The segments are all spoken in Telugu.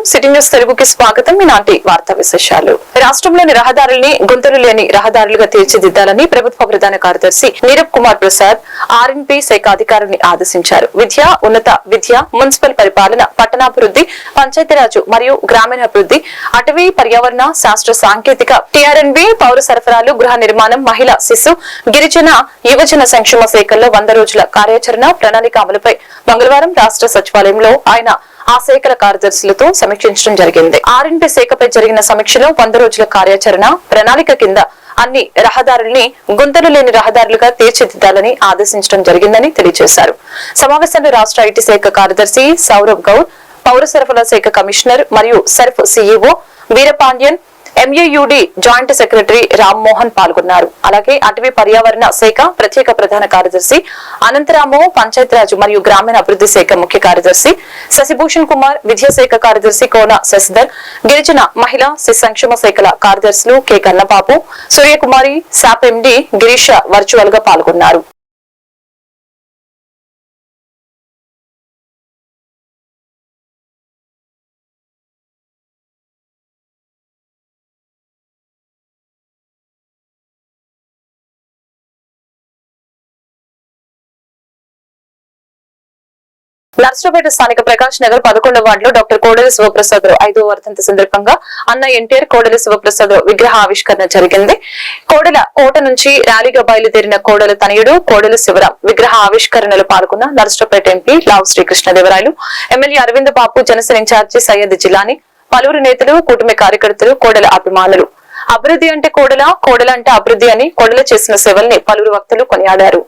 సిటీ న్యూస్ తెలుగుకి స్వాగతం. ఈనాటి వార్తా విశేషాలు. రాష్ట్రంలోని రహదారుల్ని గుంతలు లేని రహదారులుగా తీర్చిదిద్దాలని ప్రభుత్వ ప్రధాన కార్యదర్శి నీరబ్ కుమార్ ప్రసాద్ ఆర్ఎన్పి శాఖ అధికారుల్ని ఆదేశించారు. విద్య, ఉన్నత విద్య, మున్సిపల్ పరిపాలన, పట్టణాభివృద్ధి, పంచాయతీరాజు మరియు గ్రామీణాభివృద్ధి, అటవీ, పర్యావరణ, శాస్త్ర సాంకేతిక, టిఆర్ఎన్బి, పౌర సరఫరాలు, గృహ నిర్మాణం, మహిళా, శిశు, గిరిజన, యువజన సంక్షేమ శాఖల్లో 100 రోజుల కార్యాచరణ ప్రణాళిక అమలుపై మంగళవారం రాష్ట్ర సచివాలయంలో ఆయన ఆ శాఖల కార్యదర్శులతో సమీక్షించడం జరిగింది. ఆర్ఎన్పి శాఖపై జరిగిన సమీక్షలో 100 రోజుల కార్యాచరణ ప్రణాళిక కింద అన్ని రహదారుల్ని గుంతలు లేని రహదారులుగా తీర్చిదిద్దాలని ఆదేశించడం జరిగిందని తెలియజేశారు. సమావేశంలో రాష్ట్ర ఐటీ శాఖ కార్యదర్శి సౌరవ్ గౌడ్, పౌర సరఫరాల శాఖ కమిషనర్ మరియు Surf CEO Veerapandian, MAUD joint secretary Ram Mohan పాల్గొన్నారు. అలాగే అటవీ పర్యావరణ శాఖ ప్రత్యేక ప్రధాన కార్యదర్శి అనంతరాము, పంచాయతీరాజ్ మరియు గ్రామీణ అభివృద్ధి శాఖ ముఖ్య కార్యదర్శి శశిభూషణ్ కుమార్, విద్యాశాఖ కార్యదర్శి కోన శశిధర్, గిరిజన, మహిళా, శిశు సంక్షేమ శాఖల కార్యదర్శులు కె కన్నబాబు, సూర్యకుమారి, శాప్ ఎండి గిరీష వర్చువల్ గా పాల్గొన్నారు. నర్సరావుపేట స్థానిక ప్రకాష్ నగర్ 11వ వార్డులో డాక్టర్ కోడెల శివప్రసాద్ 5వ వర్ధంతి సందర్భంగా అన్న ఎన్టీఆర్ కోడెల శివప్రసాద్ విగ్రహ ఆవిష్కరణ జరిగింది. కోడెల కోట నుంచి ర్యాలీగా బయలుదేరిన కోడెల తనయుడు కోడెల శివరాం విగ్రహ ఆవిష్కరణలో పాల్గొన్న నర్సరావుపేట ఎంపీ లావు శ్రీకృష్ణదేవరాయలు, ఎమ్మెల్యే అరవింద్ బాబు, జనసేన ఇన్ఛార్జి సయ్యద్ జిలాని, పలువురు నేతలు, కూటమి కార్యకర్తలు, కోడెల అభిమానులు. అభివృద్ధి అంటే కోడెల, కోడెల అంటే అభివృద్ధి అని కోడెల చేసిన సేవల్ని పలువురు వక్తలు కొనియాడారు.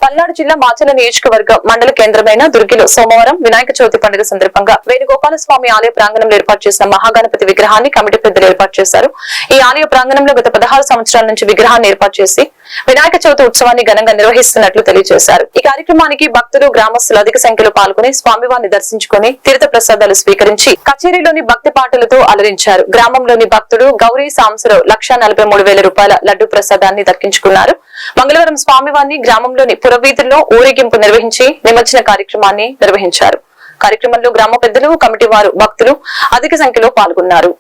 పల్నాడు జిల్లా మాచల నియోజకవర్గం మండల కేంద్రమైన దుర్గిలో సోమవారం వినాయక చవితి పండుగ సందర్భంగా వేణుగోపాల స్వామి ఆలయ ప్రాంగణంలో ఏర్పాటు చేసిన మహాగణపతి విగ్రహాన్ని కమిటీ పెద్దలు ఏర్పాటు చేశారు. ఈ ఆలయ ప్రాంగణంలో గత 16 సంవత్సరాల నుంచి విగ్రహాన్ని ఏర్పాటు చేసి వినాయక చవితి ఉత్సవాన్ని ఘనంగా నిర్వహిస్తున్నట్లు తెలియజేశారు. ఈ కార్యక్రమానికి భక్తులు గ్రామస్తులు అధిక సంఖ్యలో పాల్గొని స్వామివారిని దర్శించుకుని తీర్థ ప్రసాదాలు స్వీకరించి కచేరీలోని భక్తి పాటలతో అలరించారు. గ్రామంలోని భక్తుడు గౌరీ సాంసరావు 1,43,000 రూపాయల లడ్డు ప్రసాదాన్ని దక్కించుకున్నారు. మంగళవారం స్వామివారిని గ్రామంలోని పురవీధుల్లో ఊరేగింపు నిర్వహించి నిమజ్జన కార్యక్రమాన్ని నిర్వహించారు. కార్యక్రమంలో గ్రామ పెద్దలు, కమిటీ వారు, భక్తులు అధిక సంఖ్యలో పాల్గొన్నారు.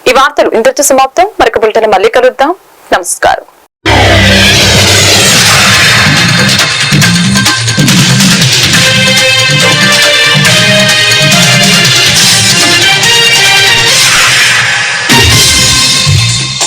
ఈ వార్తలు ఇంతటితో సమాప్తం. మరొక బులెటిన్ మళ్ళీ కలుద్దాం. నమస్కారం.